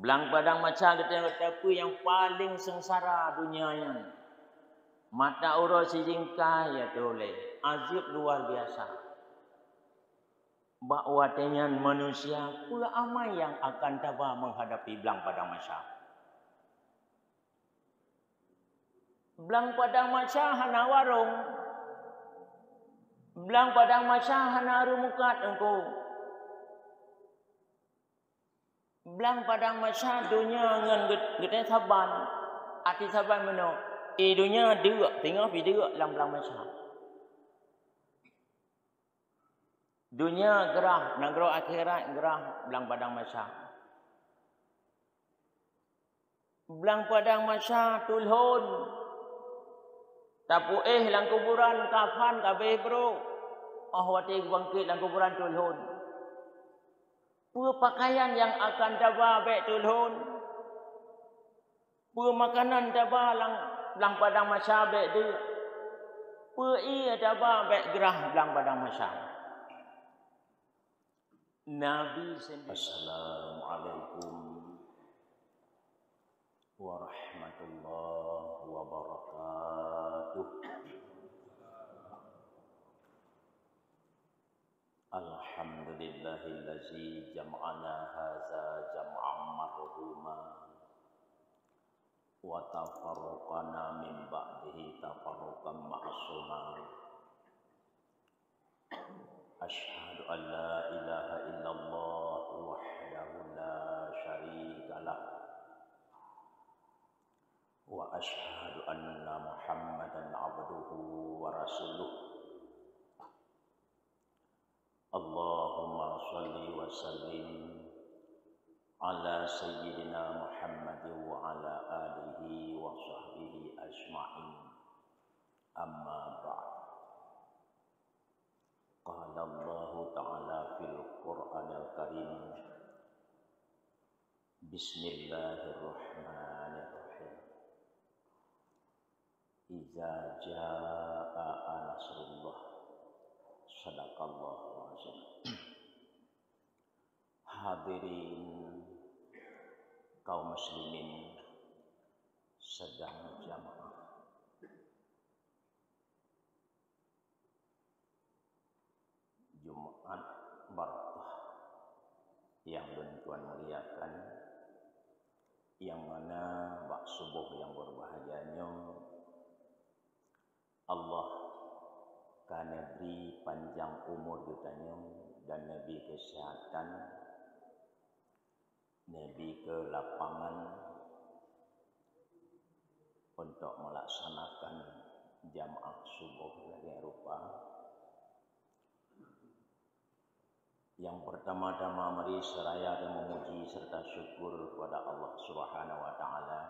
Belang padang macam kata apa yang paling sengsara dunianya. Mata ura si jingkai ya toleh. Azab luar biasa. Bahawa dengan manusia pula amai yang akan tabah menghadapi belang padang macam. Belang padang macam hana warung. Belang padang macam hana rumukat engkau. Belang padang macam dunia ngan gede saban. Ati saban meno. Dunia derak tengok pi derak belang macam. Dunia gerah, negara akhirat gerah belang padang macam. Belang padang macam tulhun. Tapu lang kuburan kafan kabeh bro. Wati bangkit lang kuburan tulhun. Pura pakaian yang akan dabah baik tulhun. Pura makanan dabah belang padang macam baik dia. Pura ia dabah baik gerah belang padang macam. Nabi sendiri. Assalamualaikum warahmatullahi wabarakatuh. Alhamdulillahillazi jam'ana haza jam'an marhuma wa tafarraqana min ba'dihi tafarruqan ma'suma. Asyhadu an la ilaha illallah wahdahu la syarika lah wa asyhadu anna Muhammadan abduhu wa rasuluh. Allahumma shalli wa sallim ala sayyidina Muhammad wa ala alihi wa sahbihi ajma'in. Amma ba'd. Qala Allah Ta'ala fil Qur'anil Karim. Bismillahirrahmanirrahim. Iza jaa nasrullah. Sadaqallahu azim. Hadirin kaum muslimin sedang jamaah. Jumat barakah yang Tuhan muliakan, yang mana bak subuh yang berbahagianya Allah karena beri panjang umur kitanya dan Nabi kesehatan, Nabi ke lapangan untuk melaksanakan jamaah subuh dari Eropa. Yang pertama-tama mari seraya dan memuji serta syukur kepada Allah Subhanahu wa taala,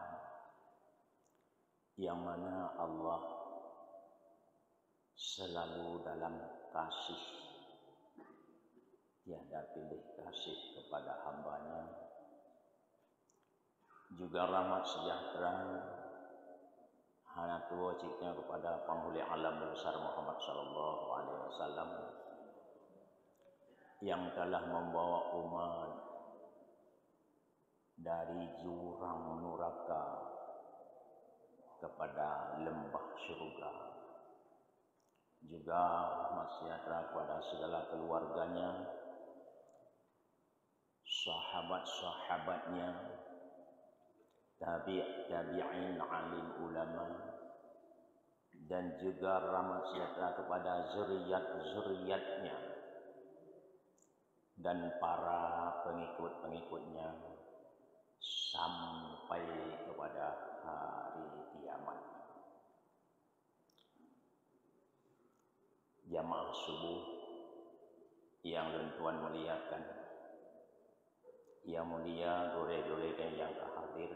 yang mana Allah selalu dalam kasih, tiada pilih kasih kepada hambanya. Juga rahmat sejahtera hanya tua ciknya kepada penghulu alam besar Muhammad sallallahu alaihi wasallam yang telah membawa umat dari jurang neraka kepada lembah syurga. Juga rahmat sejahtera kepada segala keluarganya, sahabat-sahabatnya, tabi'in, alim ulama, dan juga rahmat sejahtera kepada zuriat-zuriatnya dan para pengikut-pengikutnya sampai kepada hari kiamat. Jamaah subuh yang Tuhan muliakan, yang mulia dore-dore yang hadir,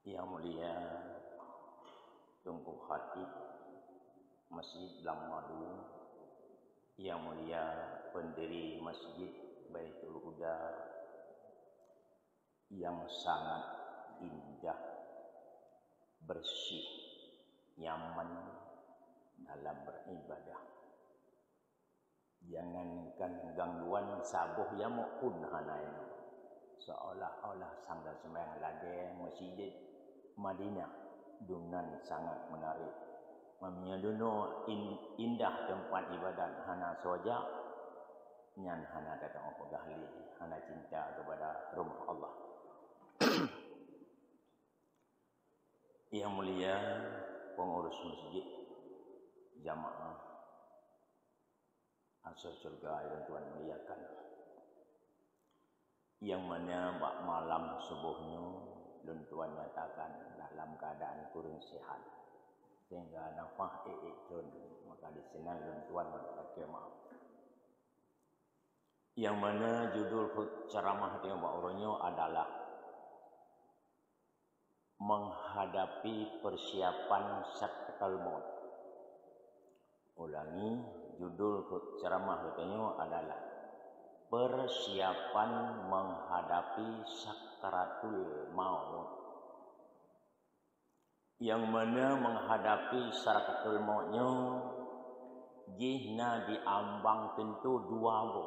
yang mulia Tunku Khatib Masjid Lamadu, yang mulia pendiri Masjid Baitul Huda yang sangat indah, bersih, nyaman dalam beribadah. Jangankan gangguan sabuh yang pun hanain. seolah-olah sangga sembahyang lagi masjid Madinah dunan sangat menarik. Mamnya duno indah tempat ibadat hana saja nyan hana datang aku dahli hana cinta kepada rumah Allah. Yang mulia pengurus masjid jamaah asal surga yang Tuhan muliakan, yang mana bak malam subuhnya dan Tuhan nyatakan dalam keadaan kurang sihat sehingga nafah ikun, maka di sini dan Tuhan berkata maaf. Yang mana judul ceramah yang bak orangnya adalah menghadapi persiapan sakratul maut. Ulangi, judul ceramah katanya adalah persiapan menghadapi sakratul maut. Yang mana menghadapi sakratul mautnya jihna diambang tentu dua go.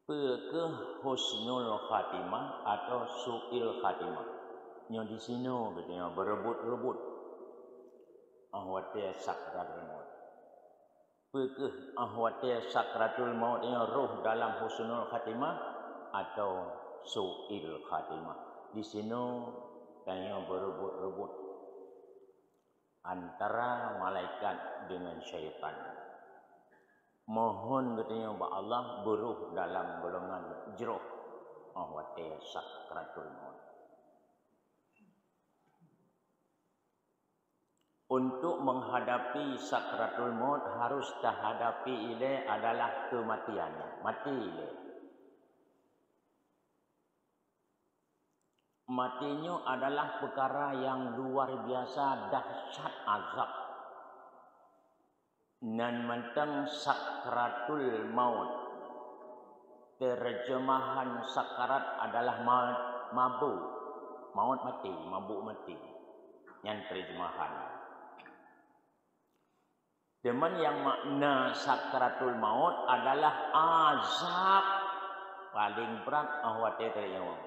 Ke husnul khatimah atau su'il khatimah. Yang di sini katanya berebut-rebut ahwati sakratul maut. Pekeh ahwati sakratul maut ini roh dalam husnul khatimah atau su'il khatimah. Di sini tanya berebut-rebut antara malaikat dengan syaitan. Mohon katanya Mbak Allah beruh dalam golongan jeroh ahwati sakratul maut. Untuk menghadapi sakratul maut harus terhadapi ile adalah kematiannya. Mati ile. Matinya adalah perkara yang luar biasa dahsyat azab. Nan mentang sakratul maut. Terjemahan sakarat adalah mabuk. Maut mati, mabuk mati. Yang terjemahan. Demen yang makna sakratul maut adalah azab paling berat ahwati terjawab.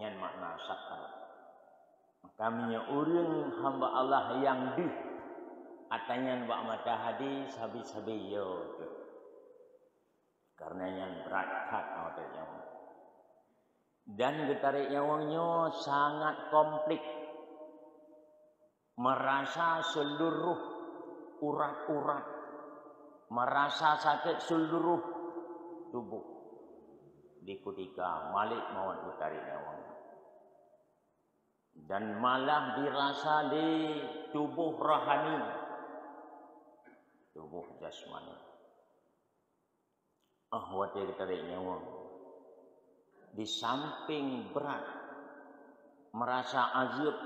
Yang makna sakrat. Kami urang hamba Allah yang di atanya bak mata hadis habis-habis yo. Karena yang berat hat ahwati terjawab. Dan getarik nyawangnya sangat komplit. Merasa seluruh urat-urat, merasa sakit seluruh tubuh di ketika malik maut utarik nyawang, dan malah dirasa di tubuh rohani, tubuh jasmani. Ahwati utarik nyawang di samping berat merasa azab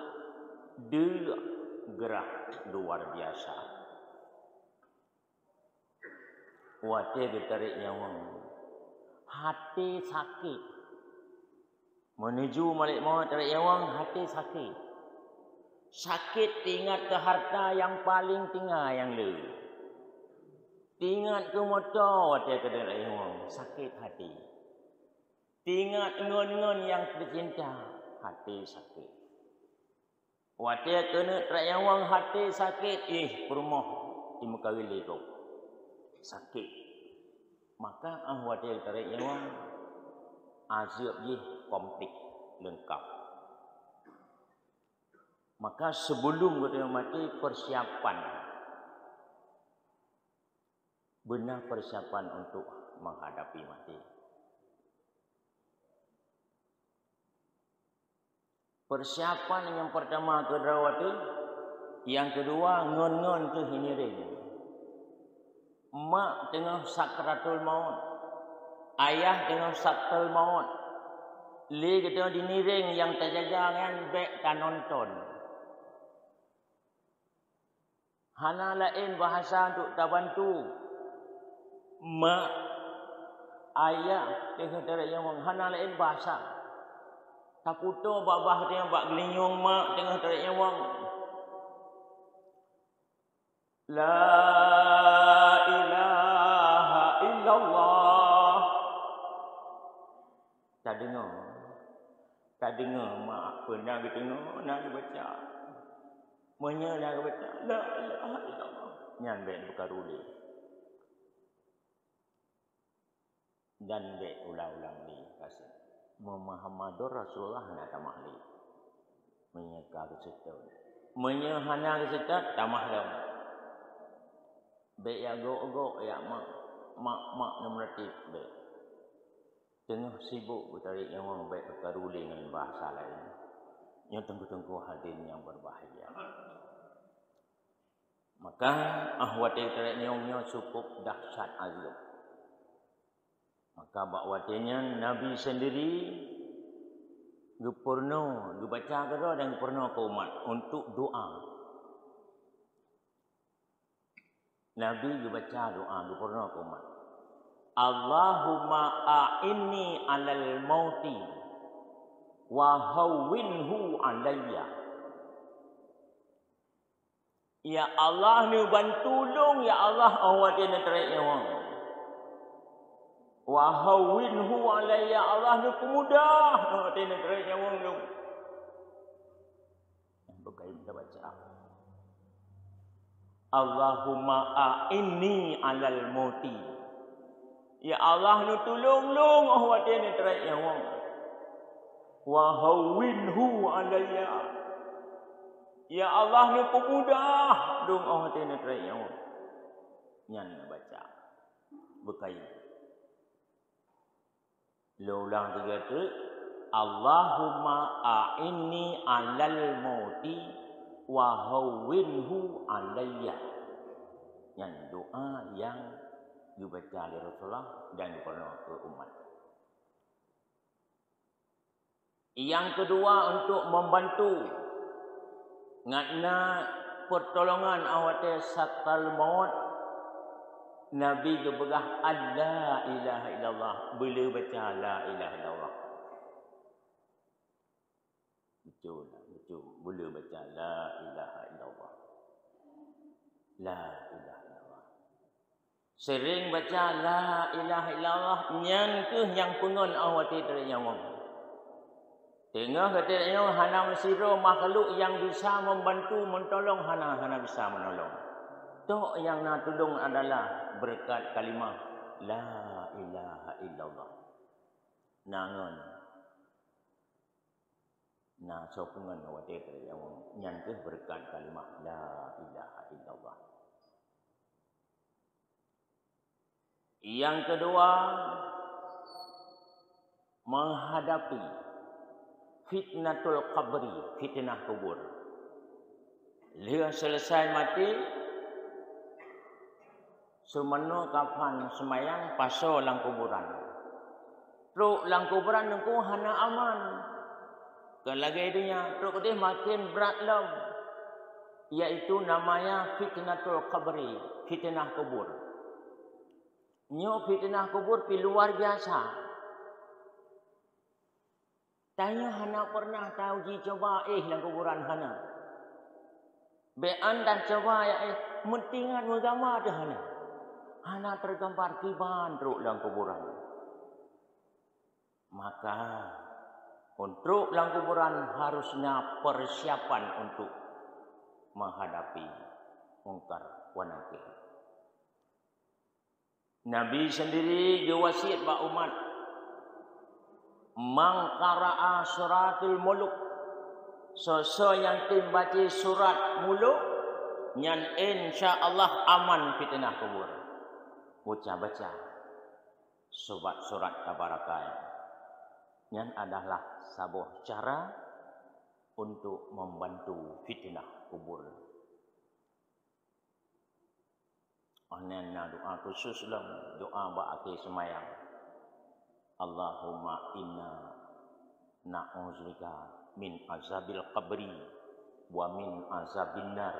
dia gerah luar biasa. Wate ditarik nyawang. Hati sakit. Menuju malik maut tarik nyawang, hati sakit. Sakit ingat ke harta yang paling tinggal yang le. Ingat ke motor wate tarik nyawang, sakit hati. Ingat ngon-ngon yang tercinta, hati sakit. Wate kena tarik nyawang, hati sakit. Perumah di Mekawili tu. Sakit. Maka ahwati tarik nyawang azab ye komplit lengkap. Maka sebelum kita mati persiapan. Benar persiapan untuk menghadapi mati. Persiapan yang pertama ke rawati, yang kedua ngon-ngon ke hiniring. Mak tengah sakratul maut. Ayah tengah sakratul maut. Li kita diniring yang terjajangan bek tak nonton. Hana lain bahasa untuk tak bantu. Mak, ayah tengah terjajangan. Hana lain bahasa. Takuto babah tengah bak gelinyong mak tengah terjajangan. La ilaha illallah. Tadi Tak dengar mak pernah kita dengar nak baca. Menya nak baca la ilaha illallah. Nyan baik berkaruli. Dan baik ulang-ulang ni kasih. Muhammadur Rasulullah nak tamah li. Menya ka kesetau. Menya hana kesetau tamah lam. Baik ya go ya mak nomratif baik. Tengah sibuk bertarik yang orang baik berkaruli dengan bahasa lain. Yang tengku-tengku hadirin yang berbahaya. Maka ahwati tarik nyongnya cukup dahsyat azab. Maka bakwatinya Nabi sendiri gepurno, gebaca kado dan gepurno ke umat untuk doa. Nabi gebaca doa gepurno ke umat. Allahumma a'inni 'alal mauti wa hawwinhu 'alayya. Ya Allah ni bantulung ya Allah awadina tarik nyawang. Wa hawwinhu 'alayya Allah ni pemudah awadina tarik nyawang lu. Bukai kita baca. Allahumma a'inni 'alal mauti. Ya Allah nu tulung-lung awadina tarik nyawang. Wa hawwinhu 'alayya. Ya Allah ni pemudah dong orang tena try yang nyan baca bekai ulang tiga tu Allahumma a'inni 'alal mauti wa hawwinhu 'alayya. Yang doa yang dibaca oleh Rasulullah dan diperlukan ke umat. Yang kedua untuk membantu ngana pertolongan awate sakal maut Nabi gebegah la ilaha illallah bila baca la ilaha illallah. Betul bila baca la ilaha illallah. La ilaha illallah. Sering baca la ilaha illallah nyan ke yang pengon awate dari nyawang. Tengah kata yang hana mesiro makhluk yang bisa membantu mentolong hana bisa menolong. Tok yang nak tolong adalah berkat kalimah la ilaha illallah. Nangon. Na sopungan awate yang nyan ke berkat kalimah la ilaha illallah. Yang kedua menghadapi fitnatul qabri, fitnah kubur. Dia selesai mati, semeno kapan semayang paso lang kuburan. Truk lang kuburan nengku hana aman. Kelagi dunia, truk dia makin berat lam. Iaitu namanya fitnatul qabri, fitnah kubur. Nyo fitnah kubur pi luar biasa. Tanya hana pernah tahu ji coba lang kuburan hana. Bean dan coba ya mentingan agama dah hana. Hana tergambar kiban truk lang kuburan. Maka untuk lang kuburan harusnya persiapan untuk menghadapi mungkar wa nakir. Nabi sendiri gewasiat ba umat mangkara'a suratul muluk. So yang tim baca surat muluk nyan insya-Allah aman fitnah kubur. Baca surat tabarakah. Nyan adalah sebuah cara untuk membantu fitnah kubur. Anana doa khusus lah, doa ba'akhir semayang. Allahumma inna na'udzubika min azabil qabri wa min azabin nar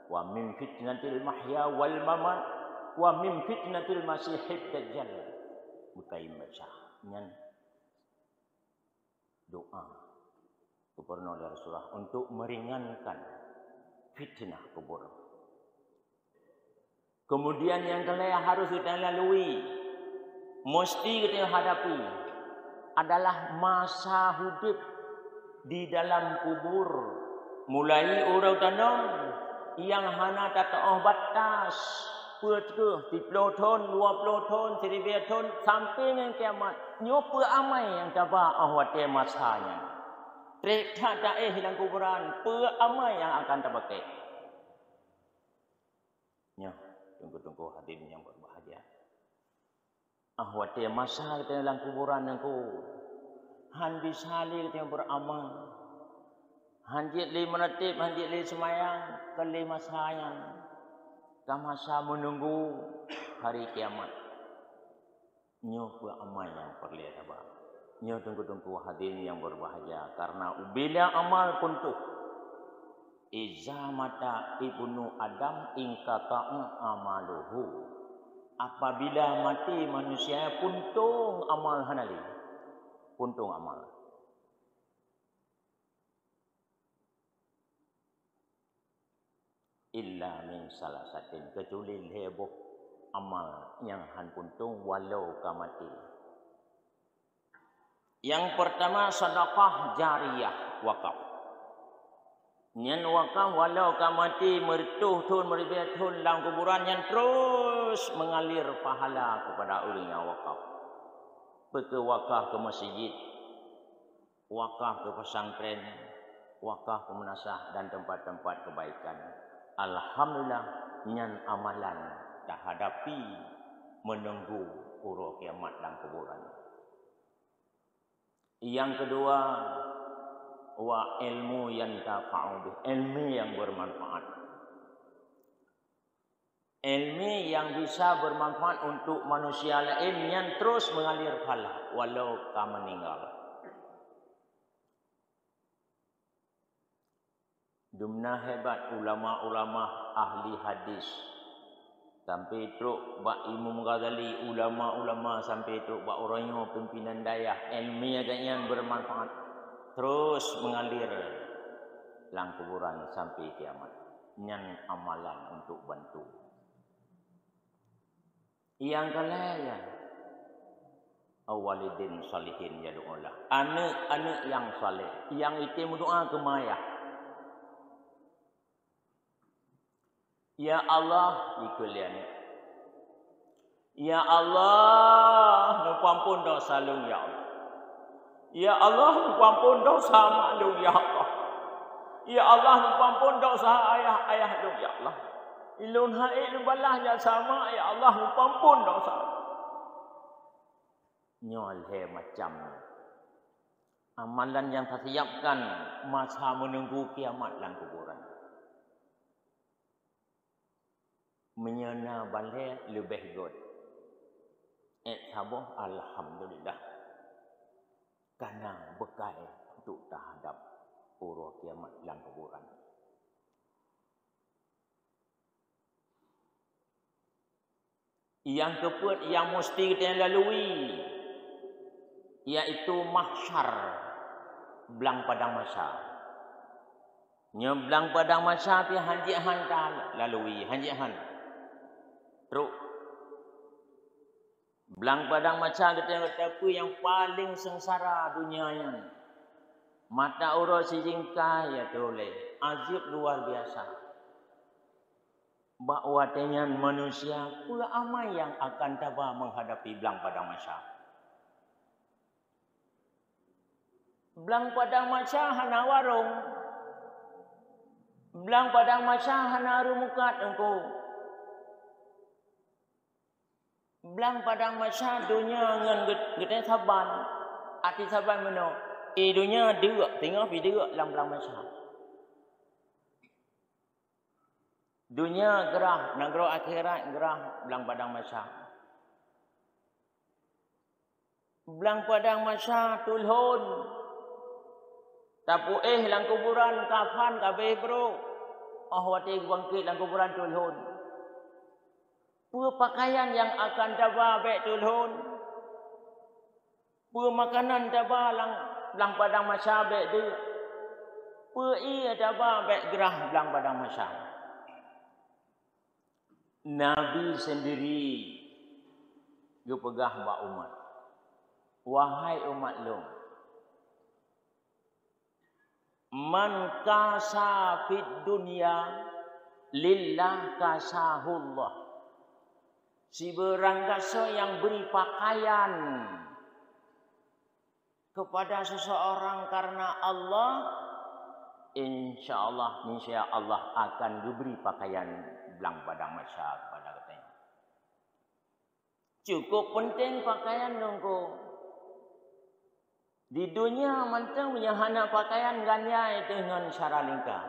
wa min fitnatil mahya wal mamat wa min fitnatil masihid dajjal. Bukai baca nyan doa kepada Rasulullah untuk meringankan fitnah kubur. Kemudian yang kalian harus kita lalui, mesti kita hadapi adalah masa hidup di dalam kubur. Mulai urau tanam yang hana tataoh batas. Purke 10 tahun, 20 tahun, 1000 tahun sampai dengan kiamat. Nyopa amai yang taba ahwate masanya. Trek tak hilang kuburan, pe amai yang akan terpakai. Ya, tunggu-tunggu hadirin yang berbahagia. Ahwate masa kita dalam kuburan yang ku. Han bisalil kita beramal. Hanjit li menetip, hanjit li semayang, kali masanya. Masa menunggu hari kiamat. Nyo pe amal yang perlihat apa? Nyo tunggu-tunggu hadirin yang berbahagia. Karena bila amal pun tu. Iza mata ibnu Adam ingkata'u amaluhu. Apabila mati manusia puntung amal hanali. Puntung amal. Illa min salasatin, kecuali heboh amal yang han puntung walau kamati. Yang pertama sedekah jariyah wakaf. Nyen wakaf walau kamati mertuh tun meribet tun dalam kuburan yang terus mengalir pahala kepada orang yang wakaf. Pergi wakaf ke masjid, wakaf ke pesantren, wakaf ke menasah dan tempat-tempat kebaikan. Alhamdulillah nyan amalan dah hadapi menunggu urut kiamat dalam kuburan. Yang kedua, wa ilmu yang tafa'u, ilmu yang bermanfaat. Ilmu yang bisa bermanfaat untuk manusia lain yang terus mengalir pahala walau kamu meninggal. Dumna hebat ulama-ulama ahli hadis. Sampai teruk bak Imam Ghazali, ulama-ulama sampai teruk bak orangnya pimpinan daya. Ilmu yang bermanfaat terus mengalir dalam kuburan sampai kiamat. Nyan amalan untuk bantu. Yang kalian awalidin salihin ya doalah. Anak-anak yang saleh, yang itu berdoa ke maya. Ya Allah, ikulian. Ya Allah, nupampun dosa lu ya Allah. Ya Allah, nupampun dosa mak lu ya Allah. Ya Allah, nupampun dosa ayah lu ya Allah. Ilun haid lu balahnya sama ya Allah, nupampun dosa. Nyol he macam amalan yang tersiapkan masa menunggu kiamat dalam kuburan. Menyana balik lebih good. Sabar alhamdulillah. Karena bekal untuk terhadap urut kiamat dalam kuburan. Yang keempat yang mesti kita lalui iaitu mahsyar belang padang mahsyar. Belang padang mahsyar pi hanjihan ta lalui hanjihan. Teruk. Belang padang mahsyar kita apa yang paling sengsara dunianya. Mata urut si jingkai ya toleh. Azab luar biasa. Bahawa dengan manusia pula amai yang akan tabah menghadapi belang padang mahsyar. Belang padang mahsyar hana warung. Belang padang mahsyar hana rumukat engkau. Belang padang mahsyar dunia ngan gede saban. Arti saban mana? Dunia derak tengok pi derak dalam belang mahsyar. Dunia gerah, negara akhirat gerah belang padang mahsyar. Belang padang mahsyar tulhun. Tapu dalam kuburan kafan kabeh bro. Ahwati bangkit dalam kuburan tulhun. Pua pakaian yang akan tabah bek tulhun. Pua makanan tabah lang padang mahsyar bek dia. Pua ia tabah bek gerah belang padang mahsyar. Nabi sendiri dia pegah bak umat. Wahai umat lu. Man kasa fid dunya lillah kasahullah. Si berangkasa yang beri pakaian kepada seseorang karena Allah, insya Allah akan diberi pakaian belang pada masa kepada katanya. Cukup penting pakaian dongko. Di dunia mantang punya hana pakaian ganya itu dengan cara lingkar.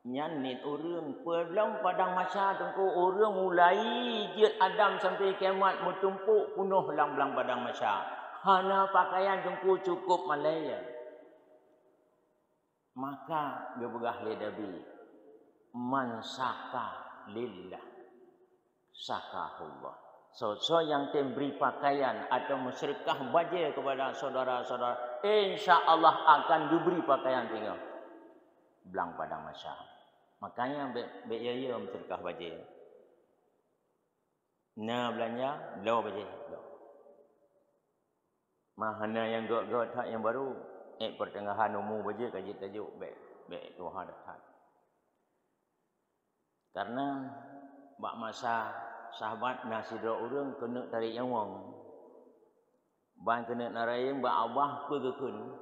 Nyanit orang pelang padang masa dongko orang mulai jiat Adam sampai kiamat mutumpuk penuh belang padang masa. Hana pakaian dongko cukup Malaya. Maka gebegah ledabi man saka lillah sakahullah. So yang beri pakaian atau bersedekah baja kepada saudara-saudara, insya Allah akan diberi pakaian tinggal belang pada masa. Makanya ya bersedekah baja. Nah belanja belau baja. Mahana yang got hak yang baru pertengahan umur baja kaji tajuk baik Tuhan dekat. Karena bak masa sahabat nasidra orang kena tarik nyawang. Ban kena narayang ba abah pegekeun.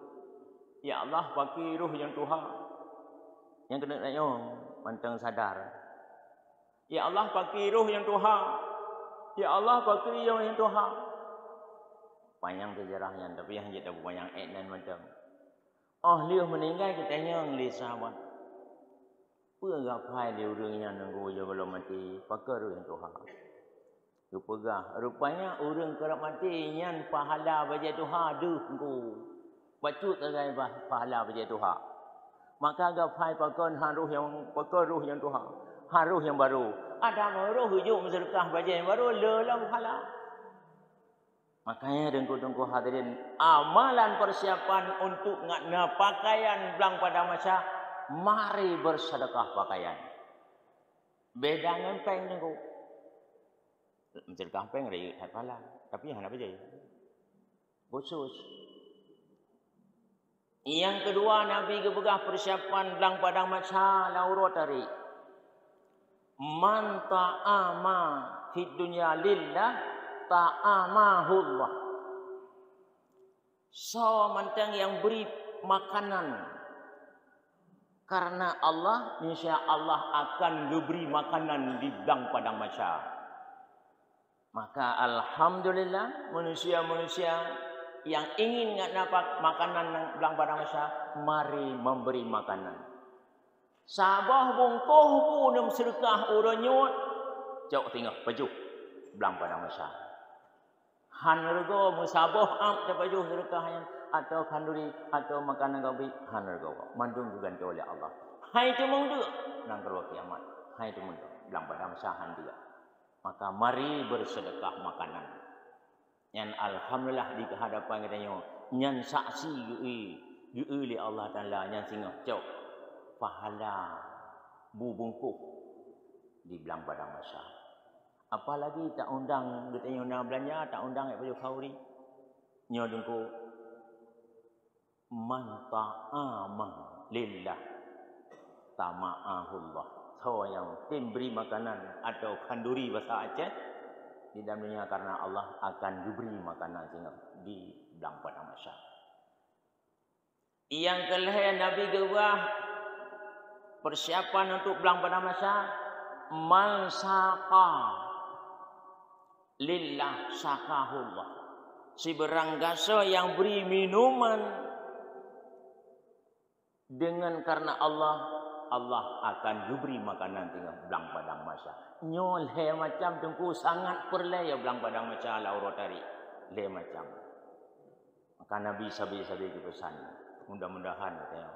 Ya Allah pakai roh yang Tuhan. Yang kena tarik nyawang pantang sadar. Ya Allah pakai roh yang Tuhan. Ya Allah pakai roh yang Tuhan. Panjang sejarahnya tapi yang kita panjang dan macam. Oh liu meninggal kita nyawang li sahabat. Pegapai dia orangnya nunggu je belum mati. Pakai roh yang Tuhan. Pegah. Rupanya orang kerap mati nyan pahala baca Tuhan duh engko. Bacut tagai pahala baca Tuhan. Maka gapai pakon haruh yang Tuhan. Haruh yang baru. Ada roh hujung sedekah baca yang baru lelam pahala. Makanya dengku hadirin amalan persiapan untuk ngakna pakaian belang pada masa mari bersedekah pakaian. Beda ngempeng dengku. Sedekah peng rayu tak pala. Tapi yang apa je? Khusus. Yang kedua Nabi gebegah persiapan belang padang masa laurat tari. Man ta'ama fid dunya lillah ta'amahullah. So mantang yang beri makanan karena Allah, insya Allah akan diberi makanan di belang padang masa. Maka alhamdulillah manusia-manusia yang ingin dapat makanan belang pada masa, mari memberi makanan. Sabah bungkuh pun sedekah orang nyut, jauh tinggal baju belang pada masa. Hanurgo musabah am te baju sedekah yang atau kanduri atau makanan gabi hanurgo mandung diganti oleh Allah. Hai tu mungdu nang keluar kiamat. Hai tu mungdu belang pada masa dia. Maka mari bersedekah makanan. Yang alhamdulillah di kehadapan kita nyan saksi yu li Allah Taala nyan singa cok pahala bubungkuh di belang padang masa. Apalagi tak undang kita undang belanja, tak undang baju kauri. Nyo dengku man ta'ama lillah tama'ahullah. Yang tim beri makanan atau kanduri bahasa Aceh di dalam dunia karena Allah akan diberi makanan sehingga di belang pada masa. Yang kelih Nabi gebah persiapan untuk belang pada masa man saqa lillah sakahullah. Si beranggasa yang beri minuman dengan karena Allah akan diberi makanan tinggal belang padang masa. Nyol he macam tengku sangat perle ya belang padang masa laurat tari. Le macam. Maka Nabi sabi-sabi pesan. Mudah-mudahan katanya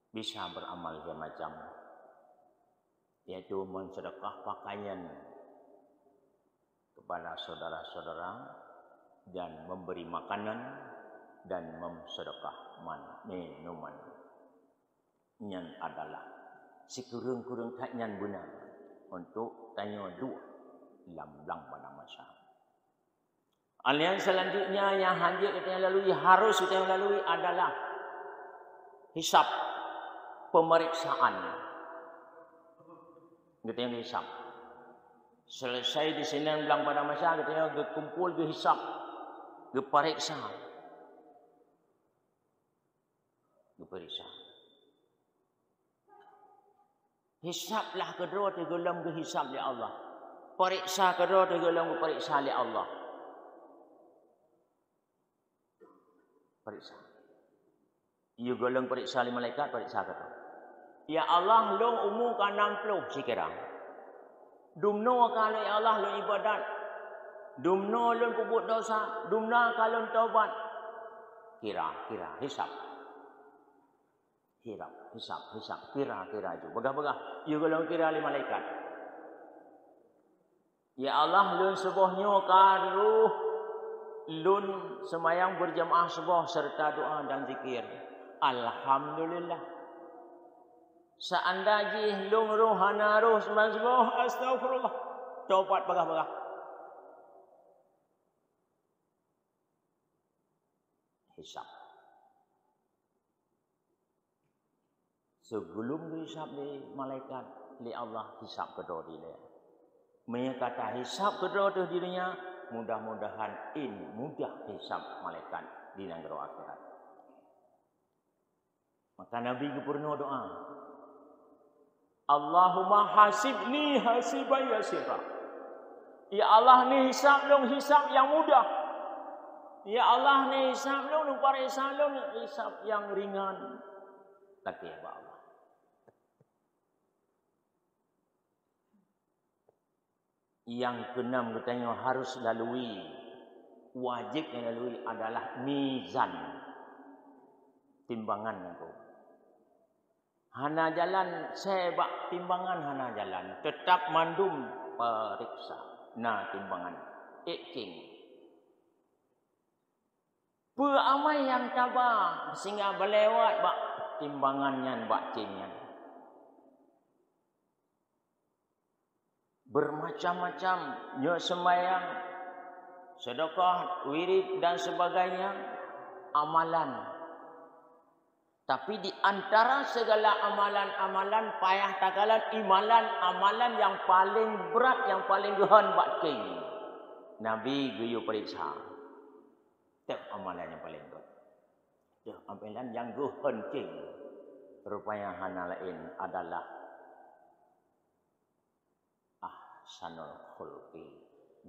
bisa beramal he macam. Yaitu mensedekah pakaian kepada saudara-saudara dan memberi makanan dan memsedekah minuman. Nyan adalah sekurang-kurang tak nyan benar untuk tanya dua belang pada masa. Yang selanjutnya yang hanjir kita lalui harus kita lalui adalah hisab, pemeriksaan. Katanya hisab. Selesai di sini bilang pada masa katanya kumpul ke hisab, ke periksa. Ke periksa. Hisablah kedua tenggelam ke hisab oleh Allah. Periksa kedua tenggelam ke periksa oleh Allah. Periksa. Ia golong periksa oleh malaikat, periksa kedua. Ya Allah, long umur ke 60 sekirang. Dumno kalau ya Allah long ibadat. Dumno long puput dosa. Dumna kalau taubat. Kira-kira hisab. Hisab. Kira-kira itu. Begah-begah. Ia golong kira oleh malaikat. Ya Allah, long sebuahnya karuh. Lun semayang berjamaah sebuah serta doa dan zikir. Alhamdulillah. Seandainya lung rohana roh sembahyang sebuah astagfirullah. Taubat bagah-bagah. Hisab. Sebelum dihisab di malaikat, li Allah hisab kedua dia. Mereka kata hisab kedua tu dirinya, mudah-mudahan mudah hisab malaikat di negeri akhirat. Maka Nabi pernah doa, Allahumma hasibni hasiban yasira. Ya Allah ni hisab long hisab yang mudah. Ya Allah ni hisab long parisa long hisab yang ringan. Lagi ya Allah. Yang keenam katanya harus lalui, wajib yang lalui adalah mizan, timbangan itu. Hana jalan sebab timbangan hana jalan, tetap mandum periksa. Nah timbangan, iking. Peramai yang tabah sehingga berlewat bak timbangannya bak cingnya. Bermacam-macam nyo sembahyang, sedekah, wirid dan sebagainya, amalan. Tapi di antara segala amalan-amalan payah takalan amalan yang paling berat, yang paling gehan bak king. Nabi guyu periksa. Itu amalan yang paling berat. Itu amalan yang gehan king. Rupanya hana lain adalah sanul khulqi,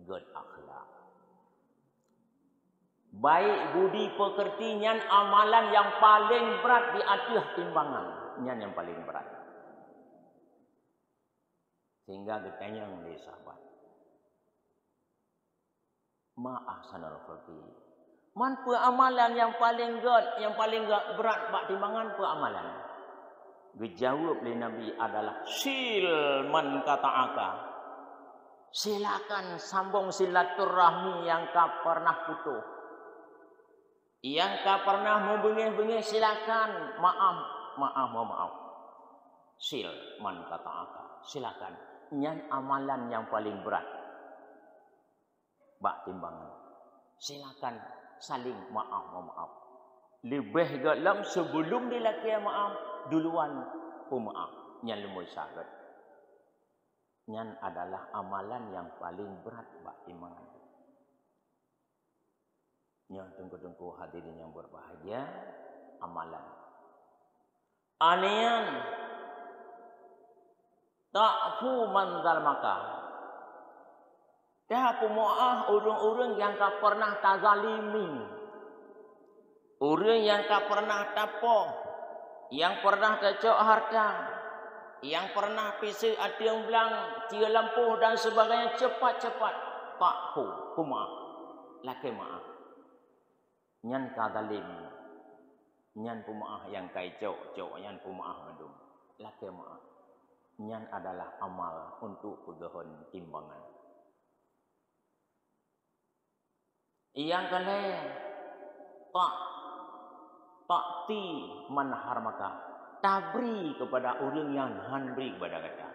good akhlak. Baik budi pekerti nyan amalan yang paling berat di atas timbangan. Nyan yang paling berat. Sehingga katanya oleh sahabat. Ma ahsanul khulqi. Man amalan yang paling berat bak timbangan amalan. Dijawab oleh Nabi adalah sil man kata'aka. Silakan sambung silaturahmi yang kau pernah putus. Yang kau pernah membengih-bengih silakan maaf. Sil man kata'aka. Silakan. Nyan amalan yang paling berat. Bak timbangan. Silakan saling maaf. Lebih dalam sebelum dilaki maaf, duluan pemaaf. Nyan lemui sahabat. Nyan adalah amalan yang paling berat bak timbangan. Nyan tengku-tengku hadirin yang berbahagia, amalan. Anian ta'fu man zalmaka. Dah pemaaf orang-orang yang kau pernah tazalimi. Orang yang kau pernah tapoh, yang pernah kecok harta, yang pernah pisau ada yang bilang cia lampu dan sebagainya cepat-cepat ta'fu pemaaf. Laki maaf. Nyan kadalim. Nyan pemaaf yang kecok, nyan pemaaf mandum. Laki maaf. Nyan adalah amal untuk pegahan timbangan. Yang kalian ta'ti man harmaka. Tabri kepada orang yang handri kepada kata.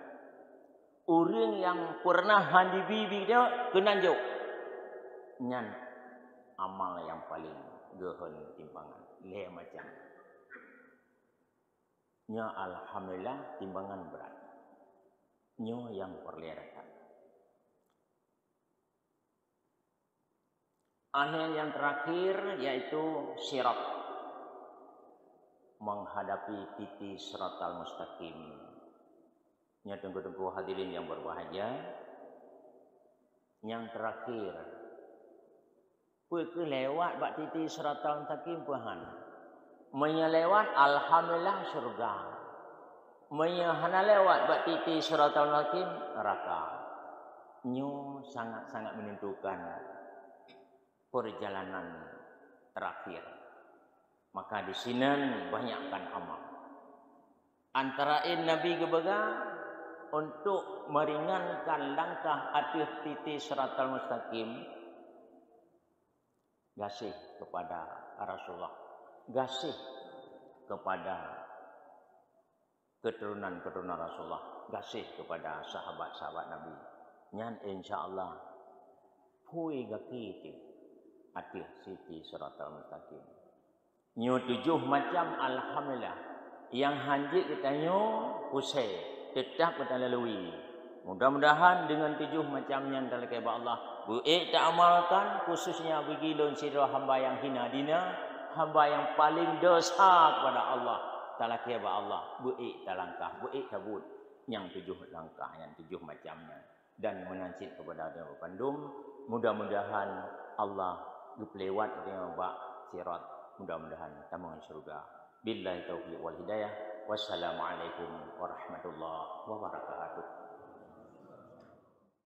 Orang yang pernah handi bibi dia kenanjuk. Nyan amal yang paling gehan timbangan. Leh macam. nya alhamdulillah timbangan berat. Nyo yang perlihatan. Akhir yang terakhir yaitu sirat. Menghadapi titi siratal mustaqim. Nya tunggu-tunggu hadirin yang berbahagia. Yang terakhir. Ke lewat bak titi siratal mustaqim Tuhan. Menyelewat alhamdulillah surga. Menyahana lewat bak titi siratal mustaqim neraka. Nyo sangat-sangat menentukan perjalanan terakhir. Maka di sini banyakkan amal. Antara Nabi gebega untuk meringankan langkah atas titi siratal mustaqim. Gasih kepada Rasulullah. Gasih kepada keturunan-keturunan Rasulullah. Gasih kepada sahabat-sahabat Nabi. Nyan insyaAllah pui gakiti atas titi siratal mustaqim. Nyo 7 macam alhamdulillah. Yang hanjit kita nyo usai tetap kita lalui. Mudah-mudahan dengan 7 macam yang telah kepada Allah. Buik tak amalkan khususnya bagi lon sirah hamba yang hina dina. Hamba yang paling dosa kepada Allah. Telah kepada Allah. Buik tak langkah. Buik cabut. Yang 7 langkah. Yang 7 macamnya. Dan menancit kepada dia berpandum. Mudah-mudahan Allah pelewat dengan bak sirat. Mudah-mudahan tamangan syurga. Billahi taufiq wal hidayah. Wassalamualaikum warahmatullahi wabarakatuh.